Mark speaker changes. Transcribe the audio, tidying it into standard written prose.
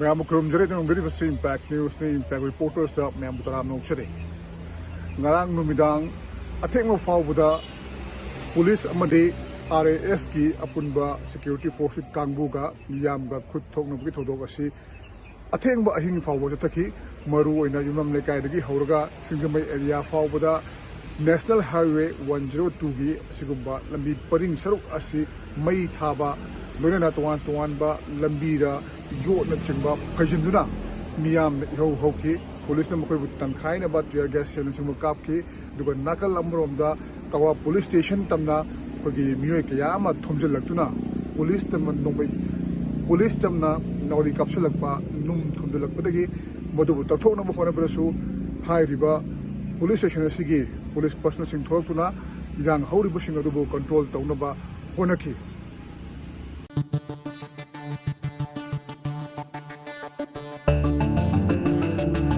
Speaker 1: ma'am खुरम जरे तो इम्पैक्ट न्यूज़ ने इम्पैक्ट रिपोर्टर्स मैम तराम नौचरे अथेंग फाउबदा पुलिस RAF की अपुनबा सिक्योरिटी फोर्स कांगबुगा मियामगा खुद थोकनबगी थोदोक असि अथेंग अहिंग फाउब जतखी मरु ओइना युमम लेकाइदगी हौरगा सिंजमई एरिया फाउबदा नेशनल हाईवे 102 की सिगुम्बा लंबी परिंग सरुक असि मई थाबा लोइना तोवान तोवानबा लंबीदा योना चिंबा फैजिंदुना मियाम इहौ हौकी पुलिस ने मखोइबु तंखाइनबा टियर गैस सेलनसिंग कापकी दुगा नाकल अमरोमदा तवा पुलिस स्टेशन तमना कोगी मियोय कया अमा थोमजलक्तुना पुलिस तम नोंबै पुलिस तमना नौरी कापसलकपा नुम थोमजलकपदगी मदुबु तथोकनबा होनबरसु हाइरिबा पुलिस स्टेशन असिगी पुलिस पर्सनल सिंग थोरक्तुना इरांग हौरिबसिंग अदुबु कंट्रोल तौनबा होनखी